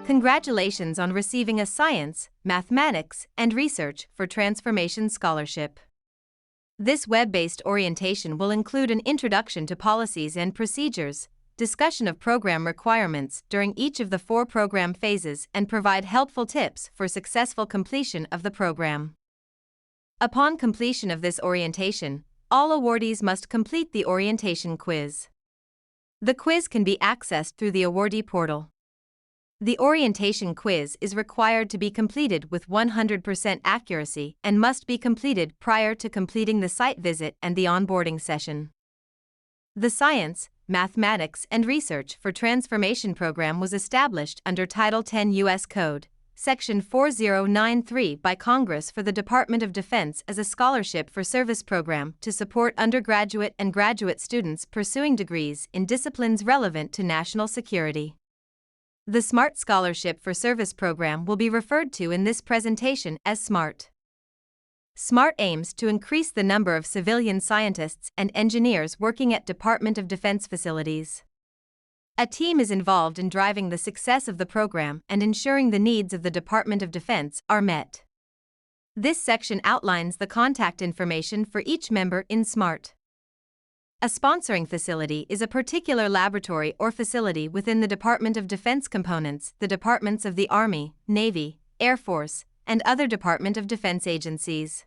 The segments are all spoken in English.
Congratulations on receiving a Science, Mathematics, and Research for Transformation Scholarship. This web-based orientation will include an introduction to policies and procedures, discussion of program requirements during each of the 4 program phases, and provide helpful tips for successful completion of the program. Upon completion of this orientation, all awardees must complete the orientation quiz. The quiz can be accessed through the awardee portal. The orientation quiz is required to be completed with 100% accuracy and must be completed prior to completing the site visit and the onboarding session. The Science, Mathematics, and Research for Transformation program was established under Title 10 U.S. Code, Section 4093 by Congress for the Department of Defense as a scholarship for service program to support undergraduate and graduate students pursuing degrees in disciplines relevant to national security. The SMART Scholarship for Service program will be referred to in this presentation as SMART. SMART aims to increase the number of civilian scientists and engineers working at Department of Defense facilities. A team is involved in driving the success of the program and ensuring the needs of the Department of Defense are met. This section outlines the contact information for each member in SMART. A sponsoring facility is a particular laboratory or facility within the Department of Defense components, the departments of the Army, Navy, Air Force, and other Department of Defense agencies.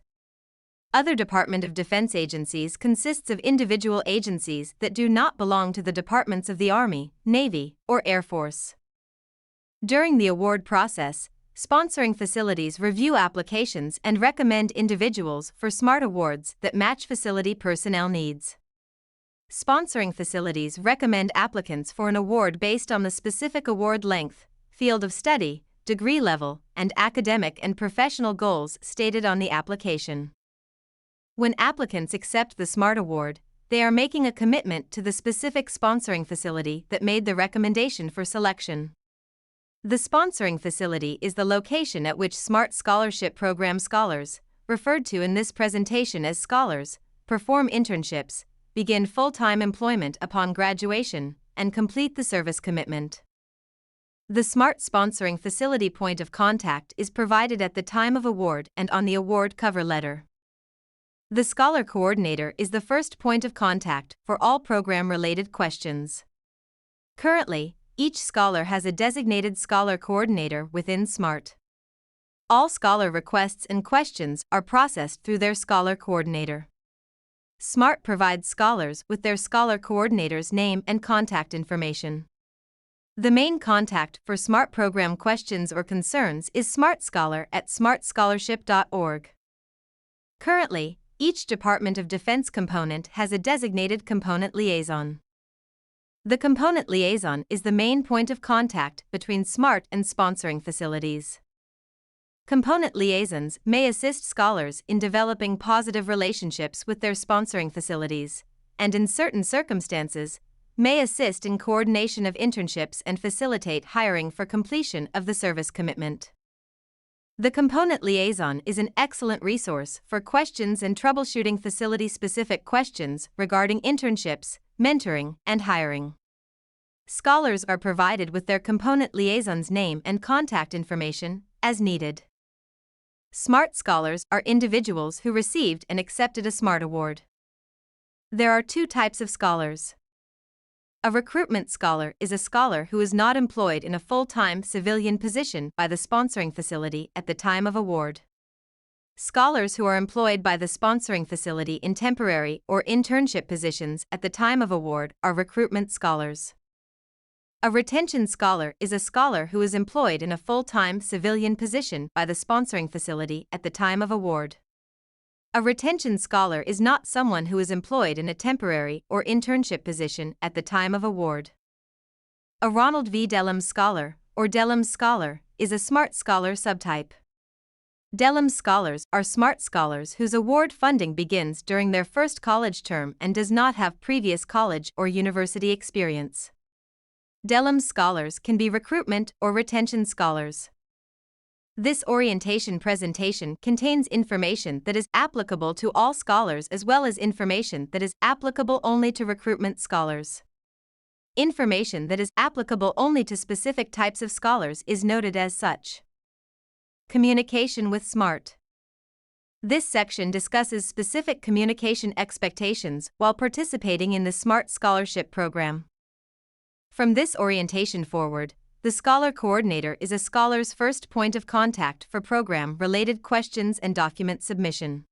Other Department of Defense agencies consists of individual agencies that do not belong to the departments of the Army, Navy, or Air Force. During the award process, sponsoring facilities review applications and recommend individuals for SMART awards that match facility personnel needs. Sponsoring facilities recommend applicants for an award based on the specific award length, field of study, degree level, and academic and professional goals stated on the application. When applicants accept the SMART award, they are making a commitment to the specific sponsoring facility that made the recommendation for selection. The sponsoring facility is the location at which SMART Scholarship Program scholars, referred to in this presentation as scholars, perform internships, begin full-time employment upon graduation, and complete the service commitment. The SMART sponsoring facility point of contact is provided at the time of award and on the award cover letter. The Scholar Coordinator is the first point of contact for all program-related questions. Currently, each scholar has a designated Scholar Coordinator within SMART. All scholar requests and questions are processed through their Scholar Coordinator. SMART provides scholars with their Scholar Coordinator's name and contact information. The main contact for SMART program questions or concerns is SMART Scholar at smartscholarship.org. Currently, each Department of Defense component has a designated component liaison. The component liaison is the main point of contact between SMART and sponsoring facilities. Component liaisons may assist scholars in developing positive relationships with their sponsoring facilities, and in certain circumstances, may assist in coordination of internships and facilitate hiring for completion of the service commitment. The component liaison is an excellent resource for questions and troubleshooting facility-specific questions regarding internships, mentoring, and hiring. Scholars are provided with their component liaison's name and contact information as needed. SMART scholars are individuals who received and accepted a SMART award. There are 2 types of scholars. A recruitment scholar is a scholar who is not employed in a full-time civilian position by the sponsoring facility at the time of award. Scholars who are employed by the sponsoring facility in temporary or internship positions at the time of award are recruitment scholars. A retention scholar is a scholar who is employed in a full-time civilian position by the sponsoring facility at the time of award. A retention scholar is not someone who is employed in a temporary or internship position at the time of award. A Ronald V. Dellums scholar, or Dellums scholar, is a SMART scholar subtype. Dellums scholars are SMART scholars whose award funding begins during their first college term and does not have previous college or university experience. Dellums scholars can be recruitment or retention scholars. This orientation presentation contains information that is applicable to all scholars as well as information that is applicable only to recruitment scholars. Information that is applicable only to specific types of scholars is noted as such. Communication with SMART. This section discusses specific communication expectations while participating in the SMART Scholarship Program. From this orientation forward, the Scholar Coordinator is a scholar's first point of contact for program-related questions and document submission.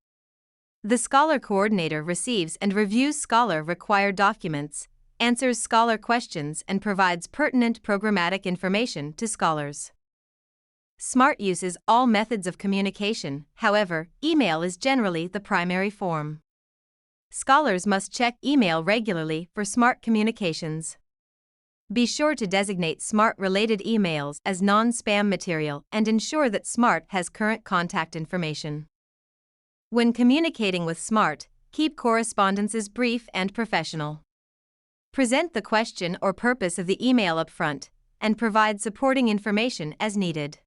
The Scholar Coordinator receives and reviews scholar-required documents, answers scholar questions, and provides pertinent programmatic information to scholars. SMART uses all methods of communication, however, email is generally the primary form. Scholars must check email regularly for SMART communications. Be sure to designate SMART-related emails as non-spam material and ensure that SMART has current contact information. When communicating with SMART, keep correspondences brief and professional. Present the question or purpose of the email up front, and provide supporting information as needed.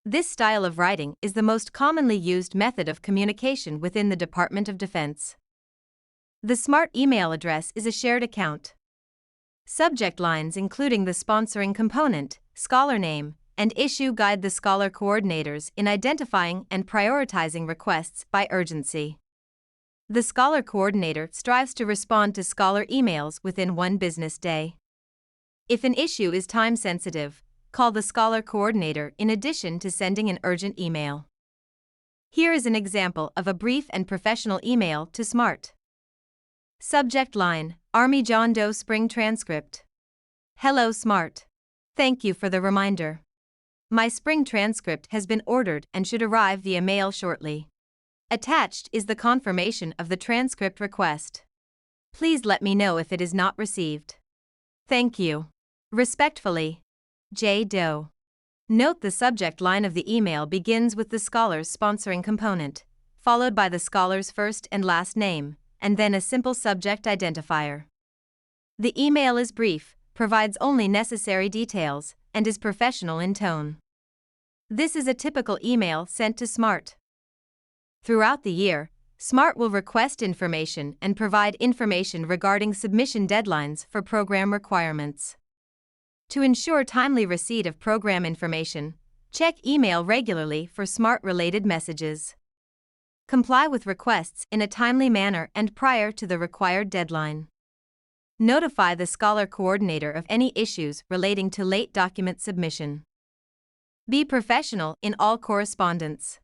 This style of writing is the most commonly used method of communication within the Department of Defense. The SMART email address is a shared account. Subject lines including the sponsoring component, scholar name, and issue guide the scholar coordinators in identifying and prioritizing requests by urgency. The Scholar Coordinator strives to respond to scholar emails within 1 business day. If an issue is time-sensitive, call the Scholar Coordinator in addition to sending an urgent email. Here is an example of a brief and professional email to SMART. Subject line: Army John Doe Spring Transcript. Hello SMART. Thank you for the reminder. My spring transcript has been ordered and should arrive via mail shortly. Attached is the confirmation of the transcript request. Please let me know if it is not received. Thank you. Respectfully, J. Doe. Note the subject line of the email begins with the scholar's sponsoring component, followed by the scholar's first and last name, and then a simple subject identifier. The email is brief, provides only necessary details, and is professional in tone. This is a typical email sent to SMART. Throughout the year, SMART will request information and provide information regarding submission deadlines for program requirements. To ensure timely receipt of program information, check email regularly for SMART-related messages. Comply with requests in a timely manner and prior to the required deadline. Notify the Scholar Coordinator of any issues relating to late document submission. Be professional in all correspondence.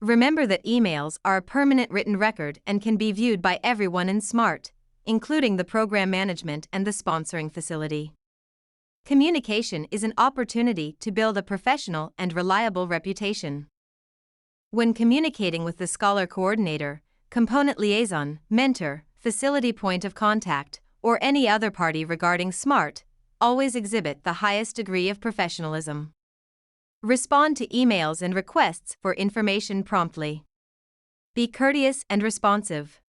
Remember that emails are a permanent written record and can be viewed by everyone in SMART, including the program management and the sponsoring facility. Communication is an opportunity to build a professional and reliable reputation. When communicating with the Scholar Coordinator, component liaison, mentor, facility point of contact, or any other party regarding SMART, always exhibit the highest degree of professionalism. Respond to emails and requests for information promptly. Be courteous and responsive.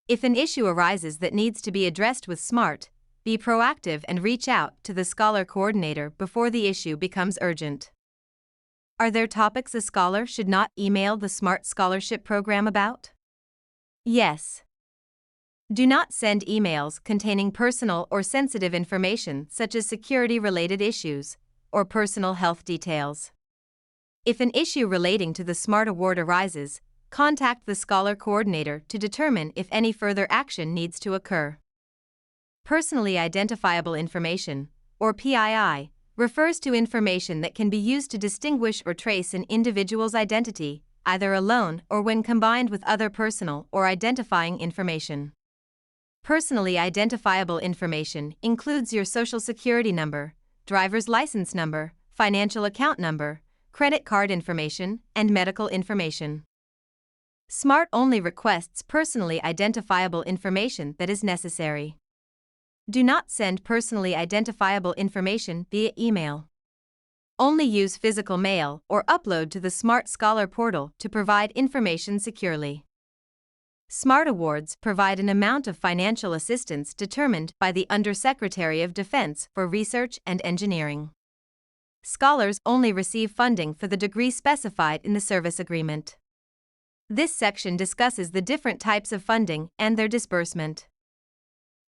If an issue arises that needs to be addressed with SMART, be proactive and reach out to the Scholar Coordinator before the issue becomes urgent. Are there topics a scholar should not email the SMART Scholarship Program about? Yes. Do not send emails containing personal or sensitive information such as security-related issues or personal health details. If an issue relating to the SMART Award arises, contact the Scholar Coordinator to determine if any further action needs to occur. Personally identifiable information, or PII, refers to information that can be used to distinguish or trace an individual's identity, either alone or when combined with other personal or identifying information. Personally identifiable information includes your Social Security number, driver's license number, financial account number, credit card information, and medical information. SMART only requests personally identifiable information that is necessary. Do not send personally identifiable information via email. Only use physical mail or upload to the SMART Scholar portal to provide information securely. SMART Awards provide an amount of financial assistance determined by the Undersecretary of Defense for Research and Engineering. Scholars only receive funding for the degree specified in the service agreement. This section discusses the different types of funding and their disbursement.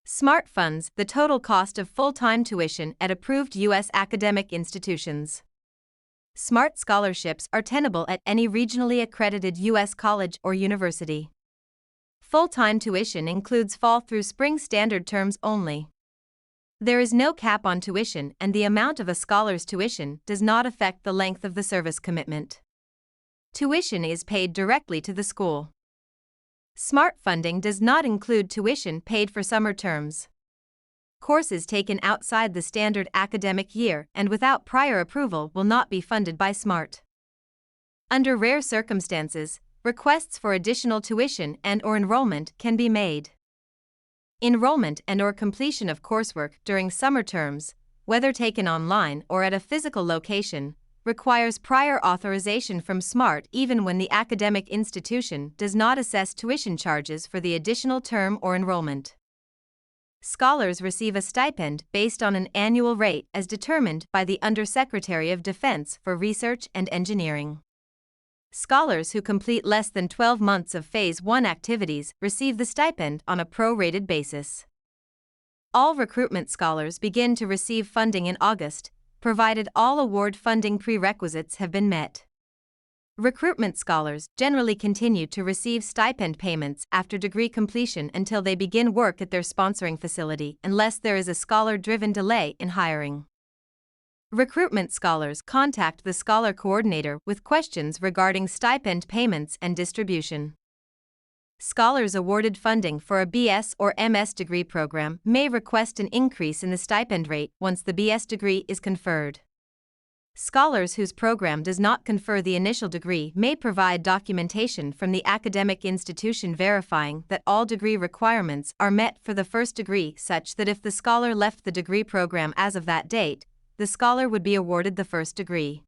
SMART funds the total cost of full-time tuition at approved U.S. academic institutions. SMART scholarships are tenable at any regionally accredited U.S. college or university. Full-time tuition includes fall through spring standard terms only. There is no cap on tuition, and the amount of a scholar's tuition does not affect the length of the service commitment. Tuition is paid directly to the school. SMART funding does not include tuition paid for summer terms. Courses taken outside the standard academic year and without prior approval will not be funded by SMART. Under rare circumstances, requests for additional tuition and/or enrollment can be made. Enrollment and/or completion of coursework during summer terms, whether taken online or at a physical location, requires prior authorization from SMART even when the academic institution does not assess tuition charges for the additional term or enrollment. Scholars receive a stipend based on an annual rate as determined by the Undersecretary of Defense for Research and Engineering. Scholars who complete less than 12 months of Phase 1 activities receive the stipend on a prorated basis. All recruitment scholars begin to receive funding in August, provided all award funding prerequisites have been met. Recruitment scholars generally continue to receive stipend payments after degree completion until they begin work at their sponsoring facility, unless there is a scholar-driven delay in hiring. Recruitment scholars contact the scholar coordinator with questions regarding stipend payments and distribution. Scholars awarded funding for a BS or MS degree program may request an increase in the stipend rate once the BS degree is conferred. Scholars whose program does not confer the initial degree may provide documentation from the academic institution verifying that all degree requirements are met for the first degree, such that if the scholar left the degree program as of that date, the scholar would be awarded the first degree.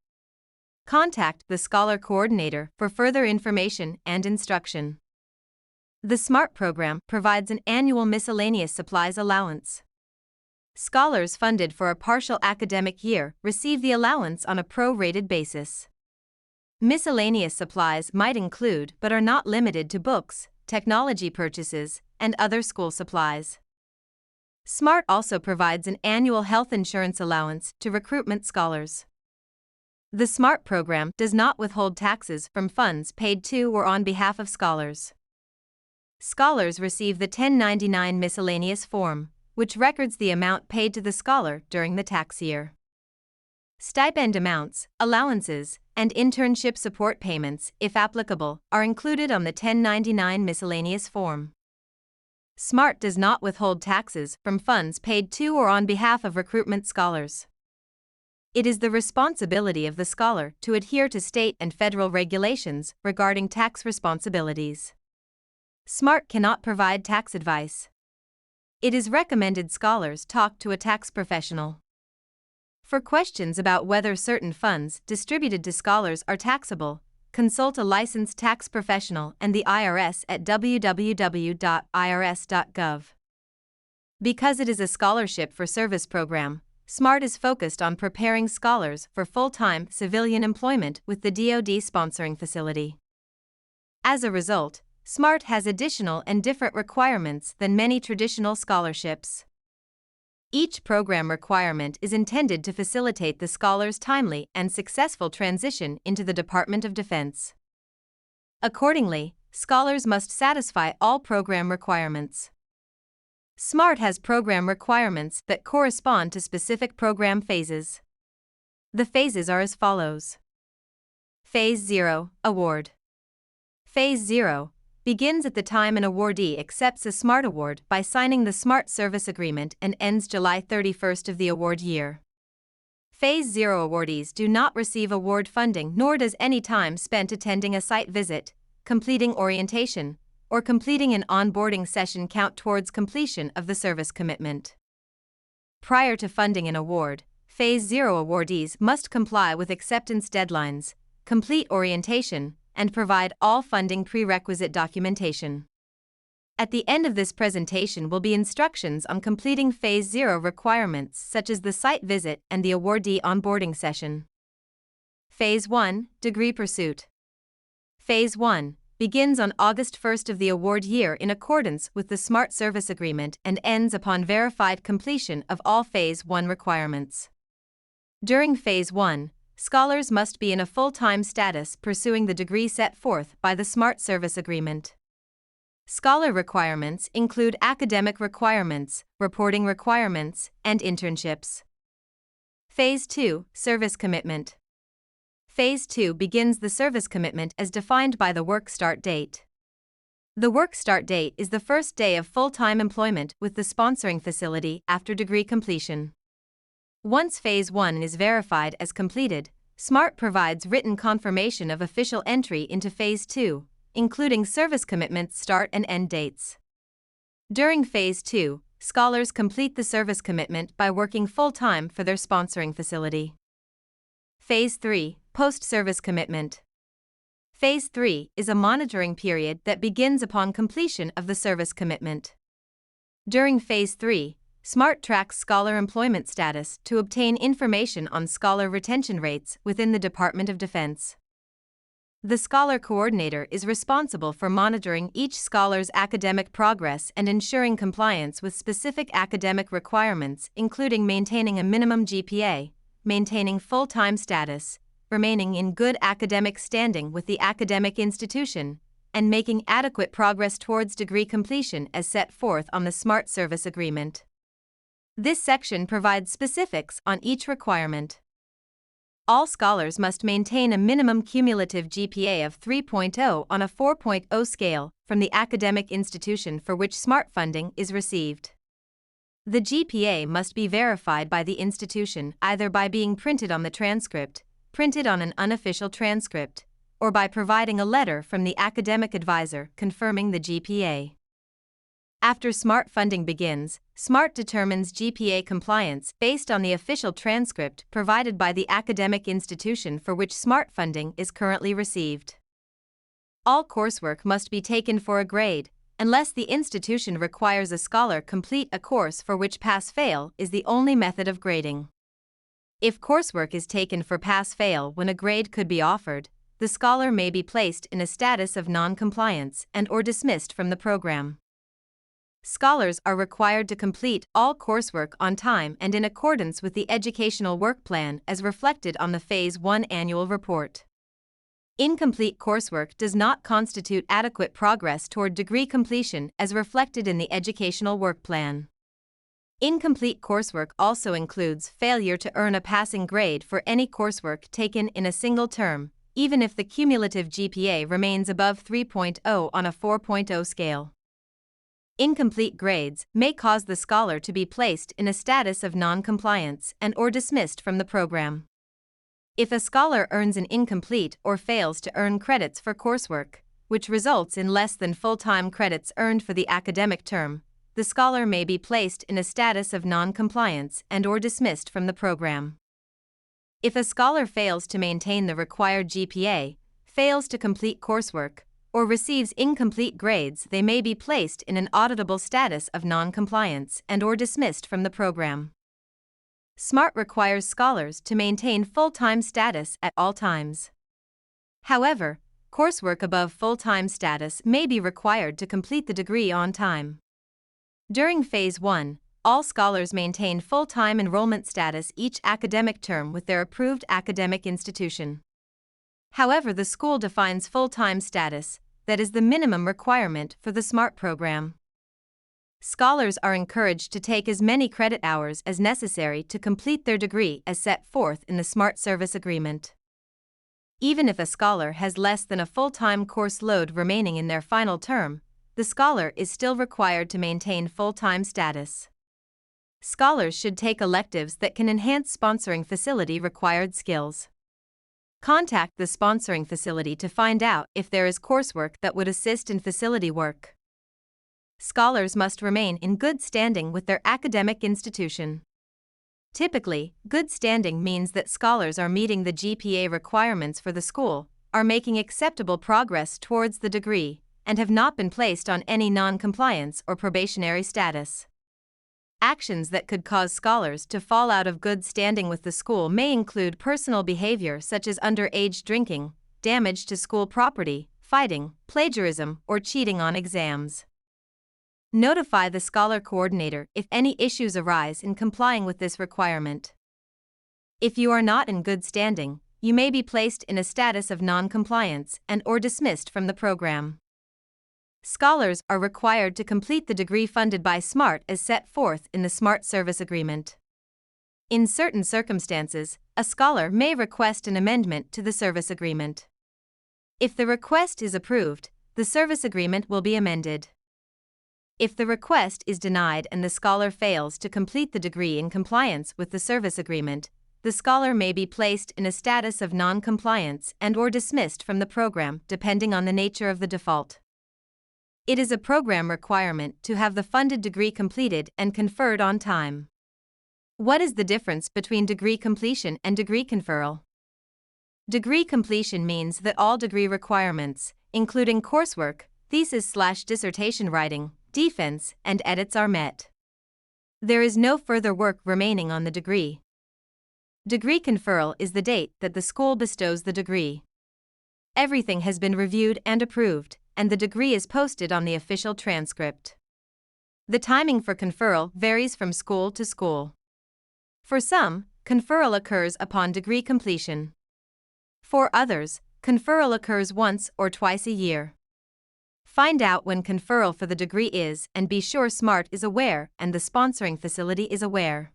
Contact the scholar coordinator for further information and instruction. The SMART program provides an annual miscellaneous supplies allowance. Scholars funded for a partial academic year receive the allowance on a prorated basis. Miscellaneous supplies might include but are not limited to books, technology purchases, and other school supplies. SMART also provides an annual health insurance allowance to recruitment scholars. The SMART program does not withhold taxes from funds paid to or on behalf of scholars. Scholars receive the 1099 miscellaneous form, which records the amount paid to the scholar during the tax year. Stipend amounts, allowances, and internship support payments, if applicable, are included on the 1099 miscellaneous form. SMART does not withhold taxes from funds paid to or on behalf of recruitment scholars. It is the responsibility of the scholar to adhere to state and federal regulations regarding tax responsibilities. SMART cannot provide tax advice. It is recommended scholars talk to a tax professional. For questions about whether certain funds distributed to scholars are taxable, consult a licensed tax professional and the IRS at www.irs.gov. Because it is a scholarship for service program, SMART is focused on preparing scholars for full-time civilian employment with the DoD sponsoring facility. As a result, SMART has additional and different requirements than many traditional scholarships. Each program requirement is intended to facilitate the scholar's timely and successful transition into the Department of Defense. Accordingly, scholars must satisfy all program requirements. SMART has program requirements that correspond to specific program phases. The phases are as follows. Phase 0, Award. Phase 0 begins at the time an awardee accepts a SMART award by signing the SMART service agreement and ends July 31st of the award year. Phase 0 awardees do not receive award funding, nor does any time spent attending a site visit, completing orientation, or completing an onboarding session count towards completion of the service commitment. Prior to funding an award, Phase 0 awardees must comply with acceptance deadlines, complete orientation, and provide all funding prerequisite documentation. At the end of this presentation will be instructions on completing Phase 0 requirements such as the site visit and the awardee onboarding session. Phase 1, Degree Pursuit. Phase 1 begins on August 1st of the award year in accordance with the SMART Service Agreement and ends upon verified completion of all Phase 1 requirements. During Phase 1, scholars must be in a full-time status pursuing the degree set forth by the SMART Service Agreement. Scholar requirements include academic requirements, reporting requirements, and internships. Phase 2, Service Commitment. Phase 2 begins the service commitment as defined by the work start date. The work start date is the first day of full-time employment with the sponsoring facility after degree completion. Once Phase 1 is verified as completed, SMART provides written confirmation of official entry into Phase 2, including service commitments start and end dates. During Phase 2, scholars complete the service commitment by working full-time for their sponsoring facility. Phase 3, Post-Service Commitment. Phase 3 is a monitoring period that begins upon completion of the service commitment. During Phase 3, SMART tracks scholar employment status to obtain information on scholar retention rates within the Department of Defense. The Scholar Coordinator is responsible for monitoring each scholar's academic progress and ensuring compliance with specific academic requirements, including maintaining a minimum GPA, maintaining full-time status, remaining in good academic standing with the academic institution, and making adequate progress towards degree completion as set forth on the SMART Service Agreement. This section provides specifics on each requirement. All scholars must maintain a minimum cumulative GPA of 3.0 on a 4.0 scale from the academic institution for which SMART funding is received. The GPA must be verified by the institution either by being printed on the transcript, printed on an unofficial transcript, or by providing a letter from the academic advisor confirming the GPA. After SMART funding begins, SMART determines GPA compliance based on the official transcript provided by the academic institution for which SMART funding is currently received. All coursework must be taken for a grade, unless the institution requires a scholar complete a course for which pass-fail is the only method of grading. If coursework is taken for pass-fail when a grade could be offered, the scholar may be placed in a status of non-compliance and/or dismissed from the program. Scholars are required to complete all coursework on time and in accordance with the educational work plan as reflected on the Phase 1 annual report. Incomplete coursework does not constitute adequate progress toward degree completion as reflected in the educational work plan. Incomplete coursework also includes failure to earn a passing grade for any coursework taken in a single term, even if the cumulative GPA remains above 3.0 on a 4.0 scale. Incomplete grades may cause the scholar to be placed in a status of non-compliance and/or dismissed from the program. If a scholar earns an incomplete or fails to earn credits for coursework, which results in less than full-time credits earned for the academic term, the scholar may be placed in a status of non-compliance and/or dismissed from the program. If a scholar fails to maintain the required GPA, fails to complete coursework, or receives incomplete grades, they may be placed in an auditable status of non-compliance and/or dismissed from the program. SMART requires scholars to maintain full-time status at all times. However, coursework above full-time status may be required to complete the degree on time. During Phase 1, all scholars maintain full-time enrollment status each academic term with their approved academic institution. However, the school defines full-time status, that is the minimum requirement for the SMART program. Scholars are encouraged to take as many credit hours as necessary to complete their degree as set forth in the SMART Service Agreement. Even if a scholar has less than a full-time course load remaining in their final term, the scholar is still required to maintain full-time status. Scholars should take electives that can enhance sponsoring facility required skills. Contact the sponsoring facility to find out if there is coursework that would assist in facility work. Scholars must remain in good standing with their academic institution. Typically, good standing means that scholars are meeting the GPA requirements for the school, are making acceptable progress towards the degree, and have not been placed on any non-compliance or probationary status. Actions that could cause scholars to fall out of good standing with the school may include personal behavior such as underage drinking, damage to school property, fighting, plagiarism, or cheating on exams. Notify the scholar coordinator if any issues arise in complying with this requirement. If you are not in good standing, you may be placed in a status of non-compliance and/or dismissed from the program. Scholars are required to complete the degree funded by SMART as set forth in the SMART Service Agreement. In certain circumstances, a scholar may request an amendment to the service agreement. If the request is approved, the service agreement will be amended. If the request is denied and the scholar fails to complete the degree in compliance with the service agreement, the scholar may be placed in a status of non-compliance and/or dismissed from the program depending on the nature of the default. It is a program requirement to have the funded degree completed and conferred on time. What is the difference between degree completion and degree conferral? Degree completion means that all degree requirements, including coursework, thesis/dissertation writing, defense, and edits are met. There is no further work remaining on the degree. Degree conferral is the date that the school bestows the degree. Everything has been reviewed and approved, and the degree is posted on the official transcript. The timing for conferral varies from school to school. For some, conferral occurs upon degree completion. For others, conferral occurs once or twice a year. Find out when conferral for the degree is and be sure SMART is aware and the sponsoring facility is aware.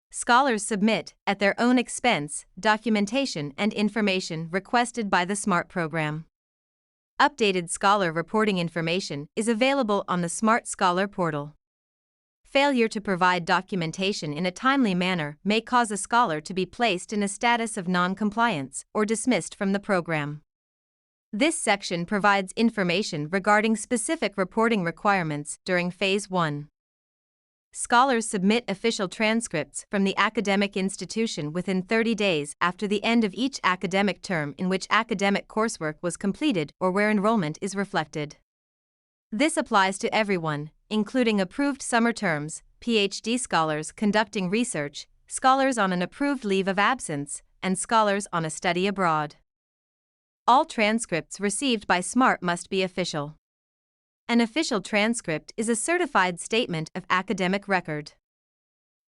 Scholars submit, at their own expense, documentation and information requested by the SMART program. Updated scholar reporting information is available on the SMART Scholar portal. Failure to provide documentation in a timely manner may cause a scholar to be placed in a status of non-compliance or dismissed from the program. This section provides information regarding specific reporting requirements during Phase 1. Scholars submit official transcripts from the academic institution within 30 days after the end of each academic term in which academic coursework was completed or where enrollment is reflected. This applies to everyone, including approved summer terms, PhD scholars conducting research, scholars on an approved leave of absence, and scholars on a study abroad. All transcripts received by SMART must be official. An official transcript is a certified statement of academic record.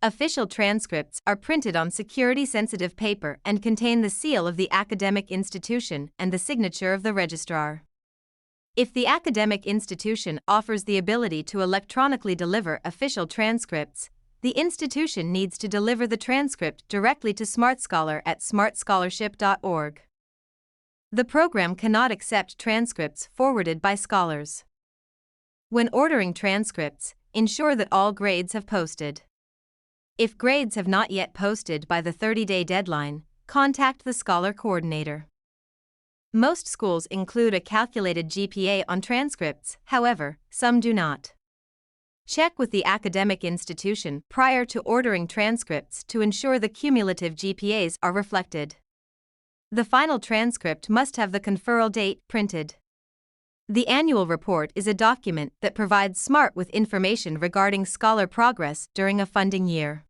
Official transcripts are printed on security-sensitive paper and contain the seal of the academic institution and the signature of the registrar. If the academic institution offers the ability to electronically deliver official transcripts, the institution needs to deliver the transcript directly to SMART Scholar at smartscholarship.org. The program cannot accept transcripts forwarded by scholars. When ordering transcripts, ensure that all grades have posted. If grades have not yet posted by the 30-day deadline, contact the scholar coordinator. Most schools include a calculated GPA on transcripts, however, some do not. Check with the academic institution prior to ordering transcripts to ensure the cumulative GPAs are reflected. The final transcript must have the conferral date printed. The annual report is a document that provides SMART with information regarding scholar progress during a funding year.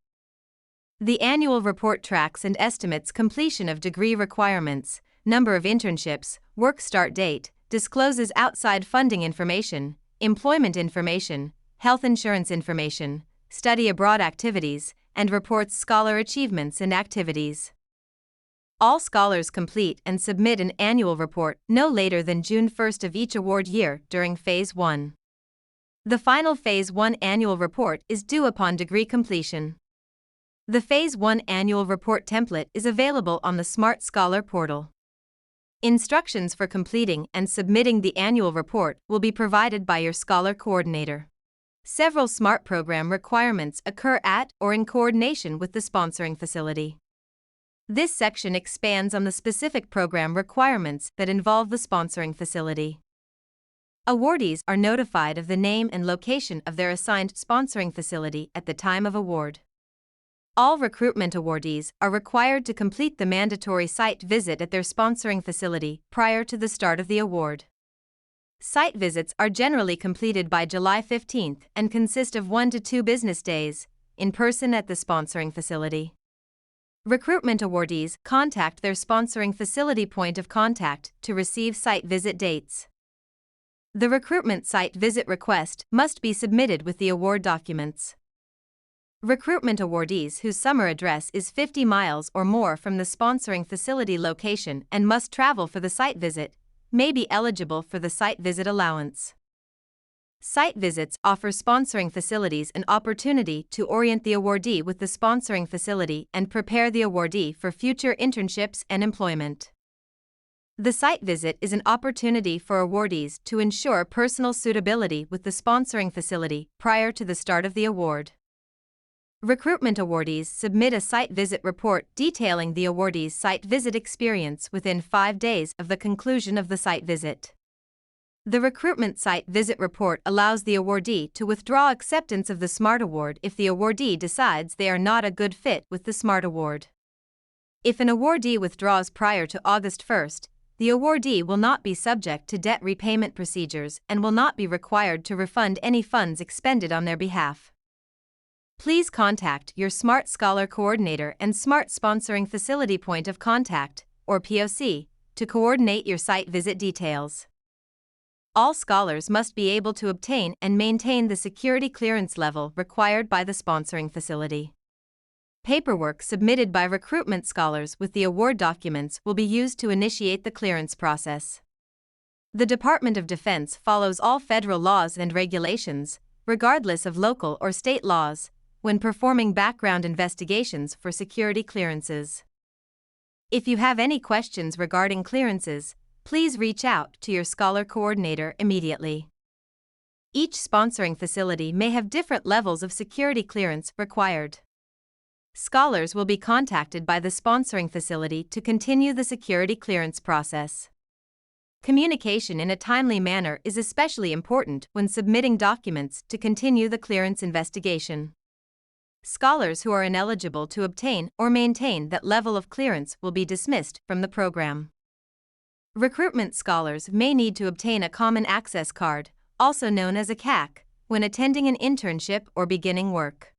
The annual report tracks and estimates completion of degree requirements, number of internships, work start date, discloses outside funding information, employment information, health insurance information, study abroad activities, and reports scholar achievements and activities. All scholars complete and submit an annual report no later than June 1st of each award year during Phase 1. The final Phase 1 annual report is due upon degree completion. The Phase 1 annual report template is available on the SMART Scholar portal. Instructions for completing and submitting the annual report will be provided by your scholar coordinator. Several SMART program requirements occur at or in coordination with the sponsoring facility. This section expands on the specific program requirements that involve the sponsoring facility. Awardees are notified of the name and location of their assigned sponsoring facility at the time of award. All recruitment awardees are required to complete the mandatory site visit at their sponsoring facility prior to the start of the award. Site visits are generally completed by July 15th and consist of 1 to 2 business days, in person at the sponsoring facility. Recruitment awardees contact their sponsoring facility point of contact to receive site visit dates. The recruitment site visit request must be submitted with the award documents. Recruitment awardees whose summer address is 50 miles or more from the sponsoring facility location and must travel for the site visit may be eligible for the site visit allowance. Site visits offer sponsoring facilities an opportunity to orient the awardee with the sponsoring facility and prepare the awardee for future internships and employment. The site visit is an opportunity for awardees to ensure personal suitability with the sponsoring facility prior to the start of the award. Recruitment awardees submit a site visit report detailing the awardee's site visit experience within 5 days of the conclusion of the site visit. The recruitment site visit report allows the awardee to withdraw acceptance of the SMART Award if the awardee decides they are not a good fit with the SMART Award. If an awardee withdraws prior to August 1st, the awardee will not be subject to debt repayment procedures and will not be required to refund any funds expended on their behalf. Please contact your SMART Scholar Coordinator and SMART Sponsoring Facility Point of Contact, or POC, to coordinate your site visit details. All scholars must be able to obtain and maintain the security clearance level required by the sponsoring facility. Paperwork submitted by recruitment scholars with the award documents will be used to initiate the clearance process. The Department of Defense follows all federal laws and regulations, regardless of local or state laws, when performing background investigations for security clearances. If you have any questions regarding clearances, please reach out to your scholar coordinator immediately. Each sponsoring facility may have different levels of security clearance required. Scholars will be contacted by the sponsoring facility to continue the security clearance process. Communication in a timely manner is especially important when submitting documents to continue the clearance investigation. Scholars who are ineligible to obtain or maintain that level of clearance will be dismissed from the program. Recruitment scholars may need to obtain a Common Access Card, also known as a CAC, when attending an internship or beginning work.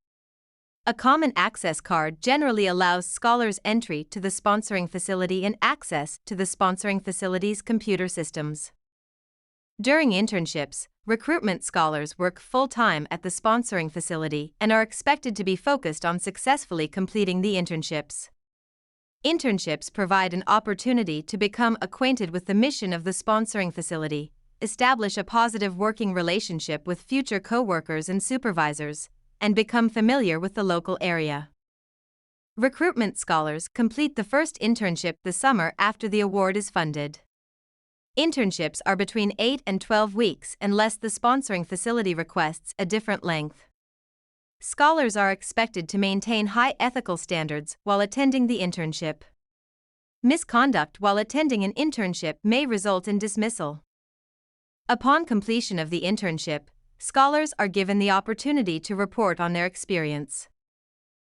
A Common Access Card generally allows scholars entry to the sponsoring facility and access to the sponsoring facility's computer systems. During internships, recruitment scholars work full-time at the sponsoring facility and are expected to be focused on successfully completing the internships. Internships provide an opportunity to become acquainted with the mission of the sponsoring facility, establish a positive working relationship with future coworkers and supervisors, and become familiar with the local area. Recruitment scholars complete the first internship the summer after the award is funded. Internships are between 8 and 12 weeks unless the sponsoring facility requests a different length. Scholars are expected to maintain high ethical standards while attending the internship. Misconduct while attending an internship may result in dismissal. Upon completion of the internship, scholars are given the opportunity to report on their experience.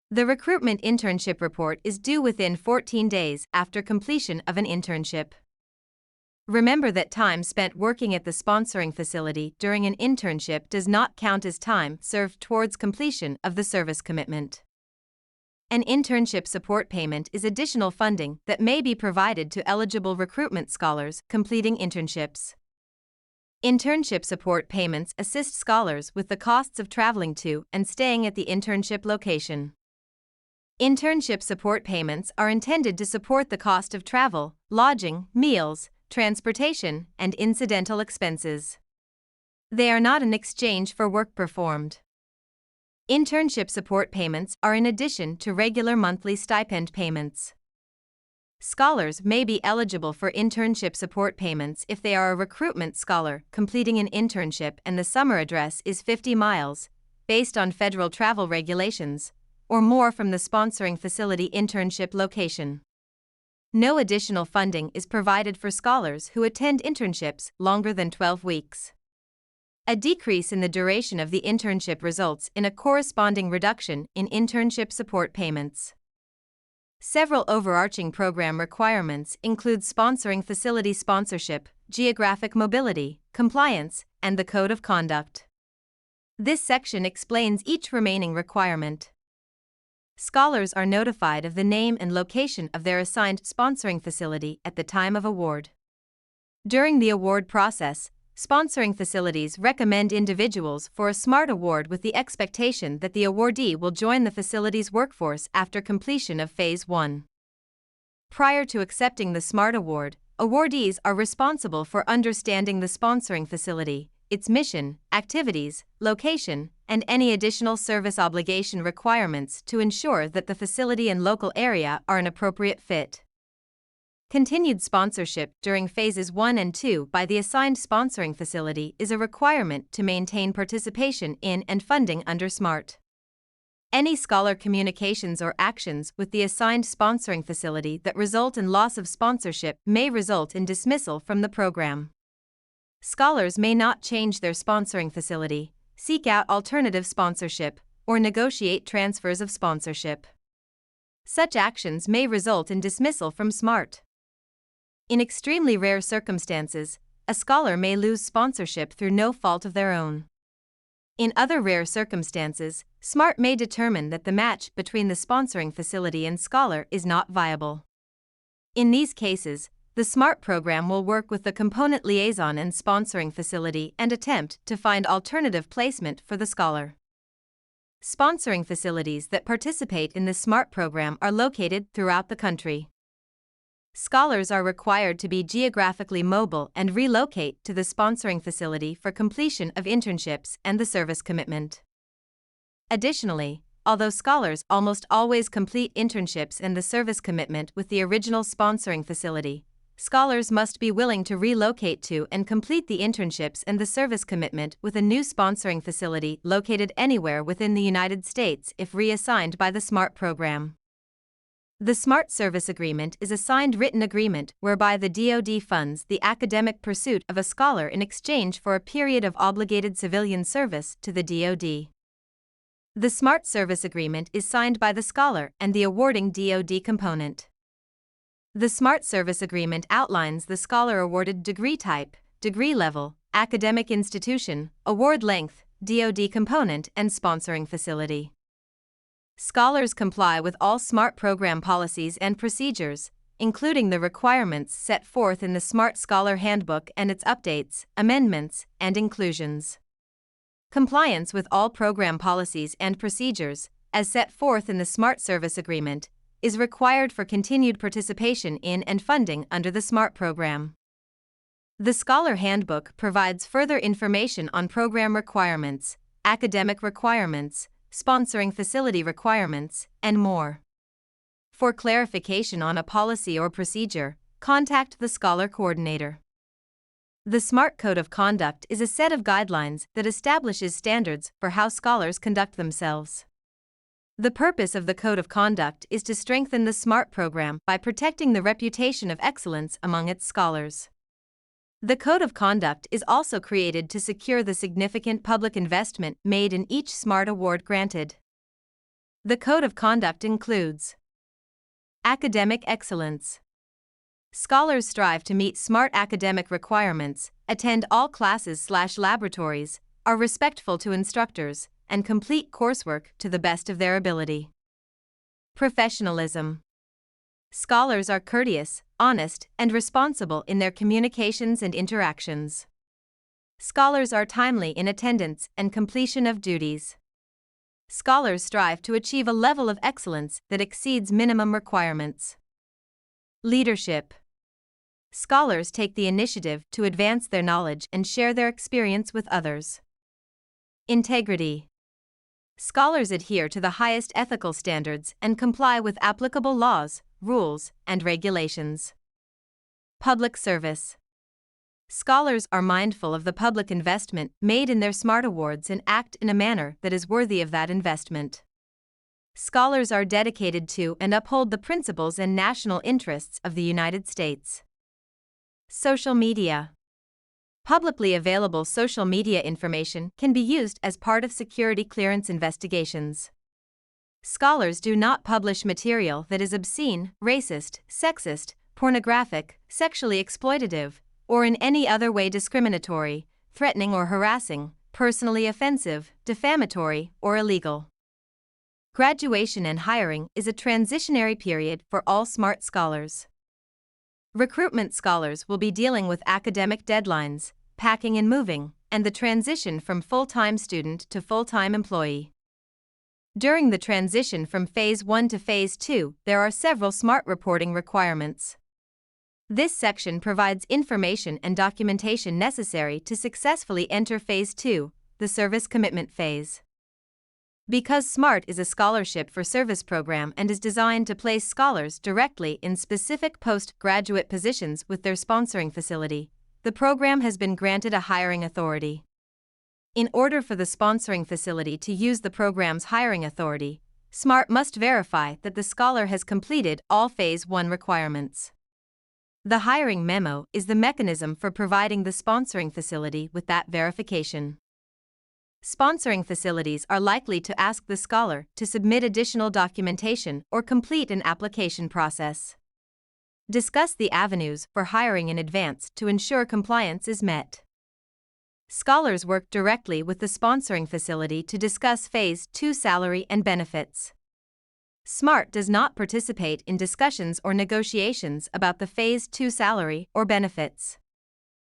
The recruitment internship report is due within 14 days after completion of an internship. Remember that time spent working at the sponsoring facility during an internship does not count as time served towards completion of the service commitment. An internship support payment is additional funding that may be provided to eligible recruitment scholars completing internships. Internship support payments assist scholars with the costs of traveling to and staying at the internship location. Internship support payments are intended to support the cost of travel, lodging, meals, transportation, and incidental expenses. They are not an exchange for work performed. Internship support payments are in addition to regular monthly stipend payments. Scholars may be eligible for internship support payments if they are a recruitment scholar completing an internship and the summer address is 50 miles, based on federal travel regulations, or more from the sponsoring facility internship location. No additional funding is provided for scholars who attend internships longer than 12 weeks. A decrease in the duration of the internship results in a corresponding reduction in internship support payments. Several overarching program requirements include sponsoring facility sponsorship, geographic mobility, compliance, and the Code of Conduct. This section explains each remaining requirement. Scholars are notified of the name and location of their assigned sponsoring facility at the time of award. During the award process, sponsoring facilities recommend individuals for a SMART award with the expectation that the awardee will join the facility's workforce after completion of Phase 1. Prior to accepting the SMART award, awardees are responsible for understanding the sponsoring facility, its mission, activities, location, and any additional service obligation requirements to ensure that the facility and local area are an appropriate fit. Continued sponsorship during Phases 1 and 2 by the assigned sponsoring facility is a requirement to maintain participation in and funding under SMART. Any scholar communications or actions with the assigned sponsoring facility that result in loss of sponsorship may result in dismissal from the program. Scholars may not change their sponsoring facility, seek out alternative sponsorship, or negotiate transfers of sponsorship. Such actions may result in dismissal from SMART. In extremely rare circumstances, a scholar may lose sponsorship through no fault of their own. In other rare circumstances, SMART may determine that the match between the sponsoring facility and scholar is not viable. In these cases, the SMART program will work with the component liaison and sponsoring facility and attempt to find alternative placement for the scholar. Sponsoring facilities that participate in the SMART program are located throughout the country. Scholars are required to be geographically mobile and relocate to the sponsoring facility for completion of internships and the service commitment. Additionally, although scholars almost always complete internships and the service commitment with the original sponsoring facility, scholars must be willing to relocate to and complete the internships and the service commitment with a new sponsoring facility located anywhere within the United States if reassigned by the SMART program. The SMART Service Agreement is a signed written agreement whereby the DoD funds the academic pursuit of a scholar in exchange for a period of obligated civilian service to the DoD. The SMART Service Agreement is signed by the scholar and the awarding DoD component. The SMART Service Agreement outlines the scholar awarded degree type, degree level, academic institution, award length, DoD component, and sponsoring facility. Scholars comply with all SMART program policies and procedures, including the requirements set forth in the SMART Scholar Handbook and its updates, amendments, and inclusions. Compliance with all program policies and procedures, as set forth in the SMART Service Agreement, is required for continued participation in and funding under the SMART program. The Scholar Handbook provides further information on program requirements, academic requirements, sponsoring facility requirements, and more. For clarification on a policy or procedure, contact the Scholar Coordinator. The SMART Code of Conduct is a set of guidelines that establishes standards for how scholars conduct themselves. The purpose of the Code of Conduct is to strengthen the SMART program by protecting the reputation of excellence among its scholars. The Code of Conduct is also created to secure the significant public investment made in each SMART award granted. The Code of Conduct includes academic excellence. Scholars strive to meet SMART academic requirements, attend all classes/laboratories, are respectful to instructors, and complete coursework to the best of their ability. Professionalism. Scholars are courteous, honest, and responsible in their communications and interactions. Scholars are timely in attendance and completion of duties. Scholars strive to achieve a level of excellence that exceeds minimum requirements. Leadership. Scholars take the initiative to advance their knowledge and share their experience with others. Integrity. Scholars adhere to the highest ethical standards and comply with applicable laws, rules, and regulations. Public service. Scholars are mindful of the public investment made in their SMART awards and act in a manner that is worthy of that investment. Scholars are dedicated to and uphold the principles and national interests of the United States. Social media. Publicly available social media information can be used as part of security clearance investigations. Scholars do not publish material that is obscene, racist, sexist, pornographic, sexually exploitative, or in any other way discriminatory, threatening or harassing, personally offensive, defamatory, or illegal. Graduation and hiring is a transitionary period for all SMART scholars. Recruitment scholars will be dealing with academic deadlines, packing and moving, and the transition from full-time student to full-time employee. During the transition from Phase 1 to Phase 2, there are several SMART reporting requirements. This section provides information and documentation necessary to successfully enter Phase 2, the service commitment phase. Because SMART is a scholarship for service program and is designed to place scholars directly in specific postgraduate positions with their sponsoring facility, the program has been granted a hiring authority. In order for the sponsoring facility to use the program's hiring authority, SMART must verify that the scholar has completed all Phase 1 requirements. The hiring memo is the mechanism for providing the sponsoring facility with that verification. Sponsoring facilities are likely to ask the scholar to submit additional documentation or complete an application process. Discuss the avenues for hiring in advance to ensure compliance is met. Scholars work directly with the sponsoring facility to discuss Phase 2 salary and benefits. SMART does not participate in discussions or negotiations about the Phase 2 salary or benefits.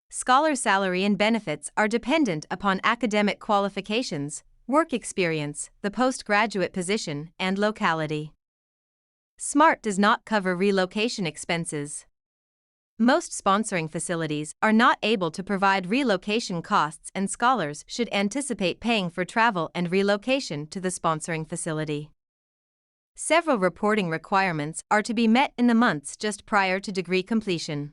Scholar salary and benefits are dependent upon academic qualifications, work experience, the postgraduate position, and locality. SMART does not cover relocation expenses. Most sponsoring facilities are not able to provide relocation costs, and scholars should anticipate paying for travel and relocation to the sponsoring facility. Several reporting requirements are to be met in the months just prior to degree completion.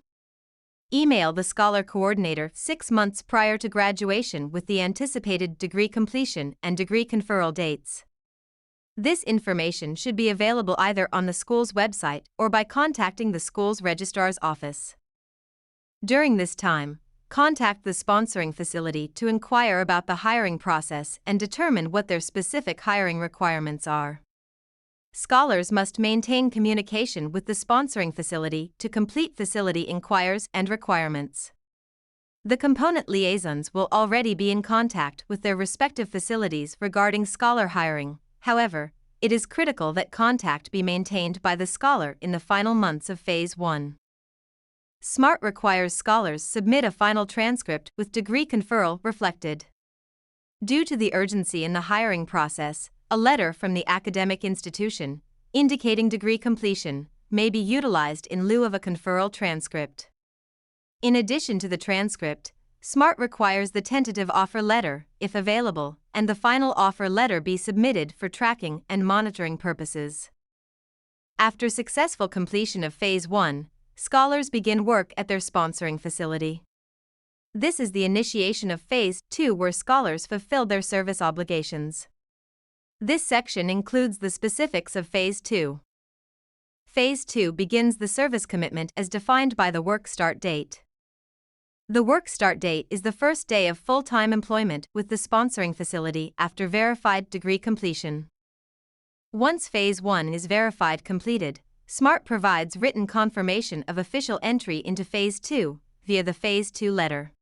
Email the scholar coordinator 6 months prior to graduation with the anticipated degree completion and degree conferral dates. This information should be available either on the school's website or by contacting the school's registrar's office. During this time, contact the sponsoring facility to inquire about the hiring process and determine what their specific hiring requirements are. Scholars must maintain communication with the sponsoring facility to complete facility inquiries and requirements. The component liaisons will already be in contact with their respective facilities regarding scholar hiring. However, it is critical that contact be maintained by the scholar in the final months of Phase 1. SMART requires scholars submit a final transcript with degree conferral reflected. Due to the urgency in the hiring process, a letter from the academic institution, indicating degree completion, may be utilized in lieu of a conferral transcript. In addition to the transcript, SMART requires the tentative offer letter, if available, and the final offer letter be submitted for tracking and monitoring purposes. After successful completion of Phase 1, scholars begin work at their sponsoring facility. This is the initiation of Phase 2, where scholars fulfill their service obligations. This section includes the specifics of Phase 2. Phase 2 begins the service commitment as defined by the work start date. The work start date is the first day of full-time employment with the sponsoring facility after verified degree completion. Once Phase 1 is verified completed, SMART provides written confirmation of official entry into Phase 2 via the Phase 2 letter.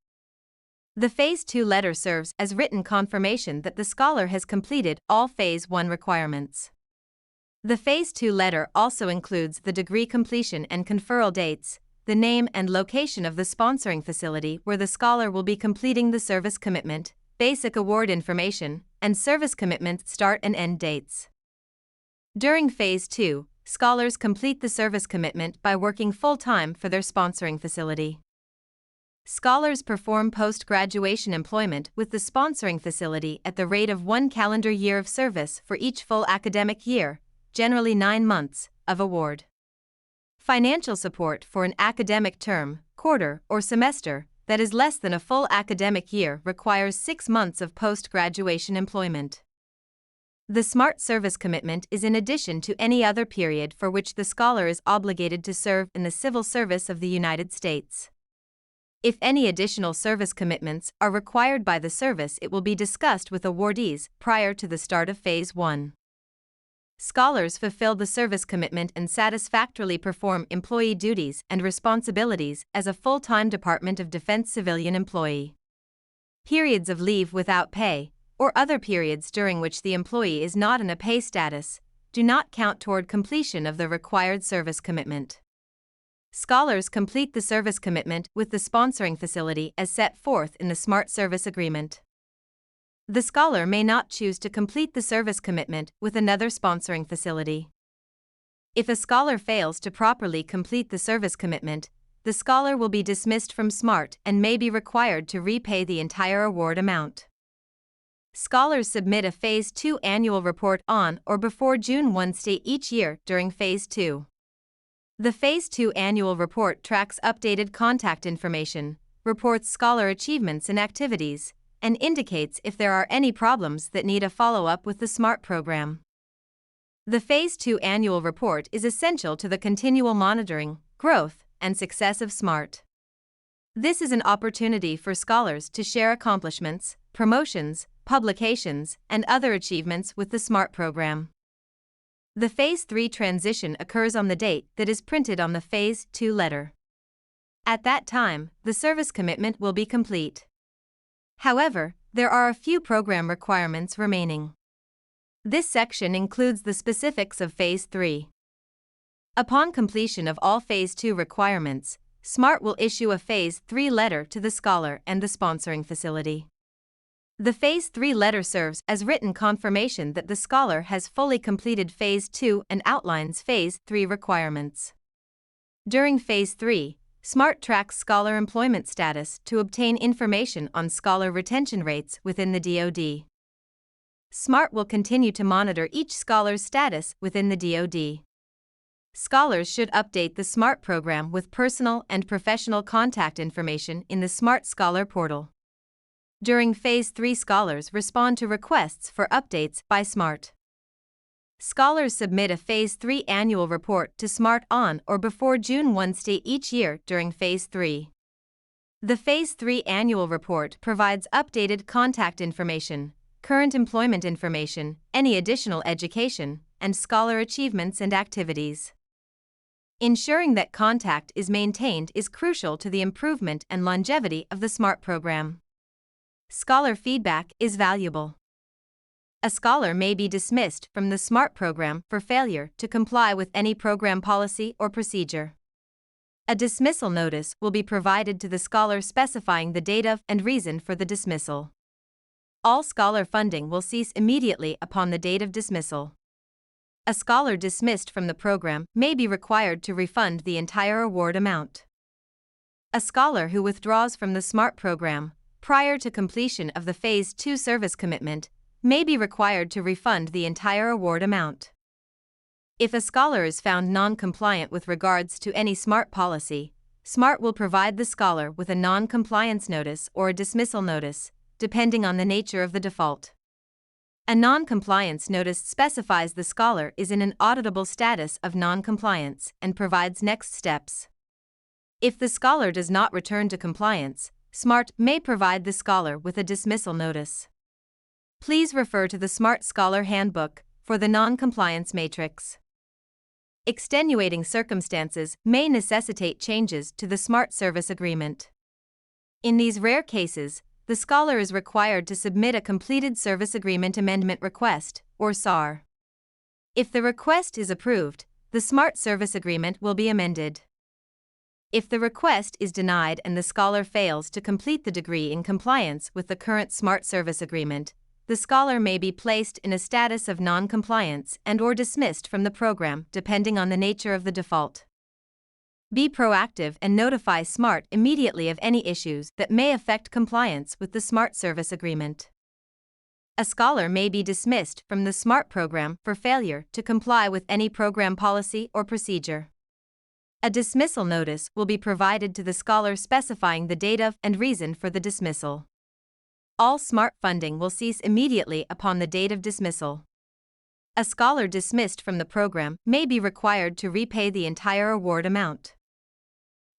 The Phase 2 letter serves as written confirmation that the scholar has completed all Phase 1 requirements. The Phase 2 letter also includes the degree completion and conferral dates, the name and location of the sponsoring facility where the scholar will be completing the service commitment, basic award information, and service commitment start and end dates. During Phase 2, scholars complete the service commitment by working full-time for their sponsoring facility. Scholars perform post-graduation employment with the sponsoring facility at the rate of 1 calendar year of service for each full academic year, generally 9 months, of award. Financial support for an academic term, quarter, or semester that is less than a full academic year requires 6 months of post-graduation employment. The SMART service commitment is in addition to any other period for which the scholar is obligated to serve in the civil service of the United States. If any additional service commitments are required by the service, it will be discussed with awardees prior to the start of Phase 1. Scholars fulfill the service commitment and satisfactorily perform employee duties and responsibilities as a full-time Department of Defense civilian employee. Periods of leave without pay, or other periods during which the employee is not in a pay status, do not count toward completion of the required service commitment. Scholars complete the service commitment with the sponsoring facility as set forth in the SMART Service Agreement. The scholar may not choose to complete the service commitment with another sponsoring facility. If a scholar fails to properly complete the service commitment, the scholar will be dismissed from SMART and may be required to repay the entire award amount. Scholars submit a Phase 2 annual report on or before June 1 state each year during Phase 2. The Phase 2 annual report tracks updated contact information, reports scholar achievements and activities, and indicates if there are any problems that need a follow-up with the SMART program. The Phase 2 annual report is essential to the continual monitoring, growth, and success of SMART. This is an opportunity for scholars to share accomplishments, promotions, publications, and other achievements with the SMART program. The Phase 3 transition occurs on the date that is printed on the Phase 2 letter. At that time, the service commitment will be complete. However, there are a few program requirements remaining. This section includes the specifics of Phase 3. Upon completion of all Phase 2 requirements, SMART will issue a Phase 3 letter to the scholar and the sponsoring facility. The Phase 3 letter serves as written confirmation that the scholar has fully completed Phase 2 and outlines Phase 3 requirements. During Phase 3, SMART tracks scholar employment status to obtain information on scholar retention rates within the DoD. SMART will continue to monitor each scholar's status within the DoD. Scholars should update the SMART program with personal and professional contact information in the SMART Scholar portal. During Phase 3, scholars respond to requests for updates by SMART. Scholars submit a Phase 3 annual report to SMART on or before June 1 state each year during Phase 3. The Phase 3 annual report provides updated contact information, current employment information, any additional education, and scholar achievements and activities. Ensuring that contact is maintained is crucial to the improvement and longevity of the SMART program. Scholar feedback is valuable. A scholar may be dismissed from the SMART program for failure to comply with any program policy or procedure. A dismissal notice will be provided to the scholar specifying the date of and reason for the dismissal. All scholar funding will cease immediately upon the date of dismissal. A scholar dismissed from the program may be required to refund the entire award amount. A scholar who withdraws from the SMART program prior to completion of the Phase 2 service commitment may be required to refund the entire award amount. If a scholar is found non-compliant with regards to any SMART policy, SMART will provide the scholar with a non-compliance notice or a dismissal notice, depending on the nature of the default. A non-compliance notice specifies the scholar is in an auditable status of non-compliance and provides next steps. If the scholar does not return to compliance, SMART may provide the scholar with a dismissal notice. Please refer to the SMART Scholar Handbook for the non-compliance matrix. Extenuating circumstances may necessitate changes to the SMART Service Agreement. In these rare cases, the scholar is required to submit a completed Service Agreement Amendment Request, or SAR. If the request is approved, the SMART Service Agreement will be amended. If the request is denied and the scholar fails to complete the degree in compliance with the current SMART Service Agreement, the scholar may be placed in a status of non-compliance and/or dismissed from the program depending on the nature of the default. Be proactive and notify SMART immediately of any issues that may affect compliance with the SMART Service Agreement. A scholar may be dismissed from the SMART program for failure to comply with any program policy or procedure. A dismissal notice will be provided to the scholar specifying the date of and reason for the dismissal. All SMART funding will cease immediately upon the date of dismissal. A scholar dismissed from the program may be required to repay the entire award amount.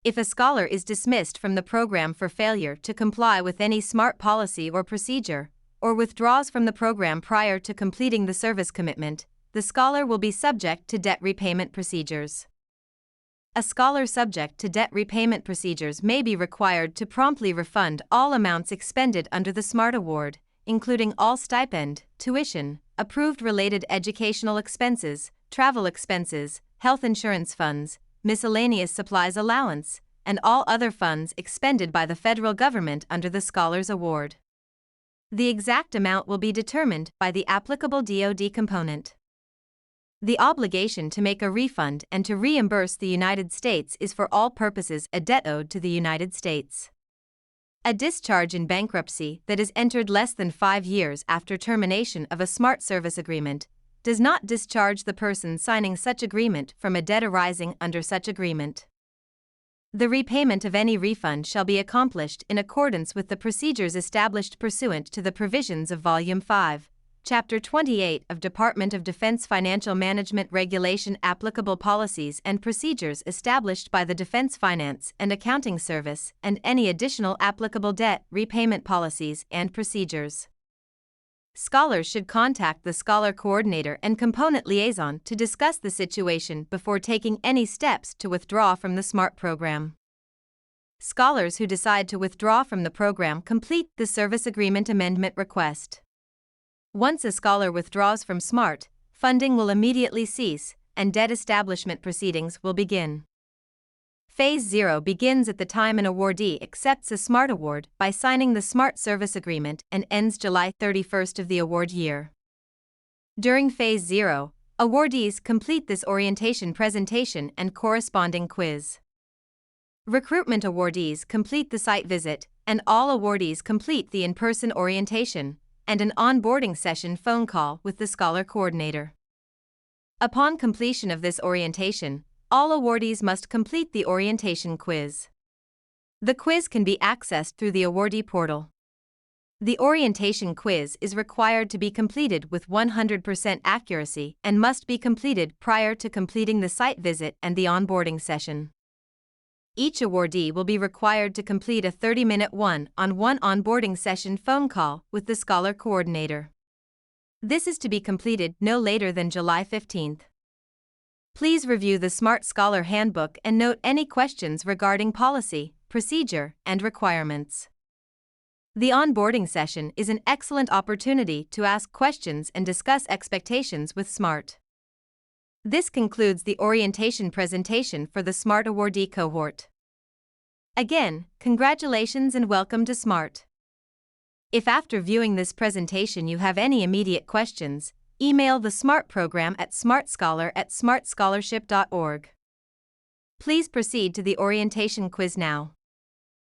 If a scholar is dismissed from the program for failure to comply with any SMART policy or procedure, or withdraws from the program prior to completing the service commitment, the scholar will be subject to debt repayment procedures. A scholar subject to debt repayment procedures may be required to promptly refund all amounts expended under the SMART award, including all stipend, tuition, approved related educational expenses, travel expenses, health insurance funds, miscellaneous supplies allowance, and all other funds expended by the federal government under the Scholars Award. The exact amount will be determined by the applicable DoD component. The obligation to make a refund and to reimburse the United States is for all purposes a debt owed to the United States. A discharge in bankruptcy that is entered less than 5 years after termination of a SMART service agreement does not discharge the person signing such agreement from a debt arising under such agreement. The repayment of any refund shall be accomplished in accordance with the procedures established pursuant to the provisions of Volume 5, Chapter 28 of Department of Defense Financial Management Regulation. Applicable policies and procedures established by the Defense Finance and Accounting Service, and any additional applicable debt repayment policies and procedures. Scholars should contact the Scholar Coordinator and Component Liaison to discuss the situation before taking any steps to withdraw from the SMART program. Scholars who decide to withdraw from the program complete the Service Agreement Amendment request. Once a scholar withdraws from SMART, funding will immediately cease, and debt establishment proceedings will begin. Phase 0 begins at the time an awardee accepts a SMART award by signing the SMART service agreement and ends July 31st of the award year. During Phase 0, awardees complete this orientation presentation and corresponding quiz. Recruitment awardees complete the site visit, and all awardees complete the in-person orientation and an onboarding session phone call with the Scholar Coordinator. Upon completion of this orientation, all awardees must complete the orientation quiz. The quiz can be accessed through the awardee portal. The orientation quiz is required to be completed with 100% accuracy and must be completed prior to completing the site visit and the onboarding session. Each awardee will be required to complete a 30-minute one-on-one onboarding session phone call with the Scholar Coordinator. This is to be completed no later than July 15th. Please review the SMART Scholar Handbook and note any questions regarding policy, procedure, and requirements. The onboarding session is an excellent opportunity to ask questions and discuss expectations with SMART. This concludes the orientation presentation for the SMART awardee cohort. Again, congratulations and welcome to SMART. If after viewing this presentation you have any immediate questions, email the SMART program at smartscholar@smartscholarship.org. Please proceed to the orientation quiz now.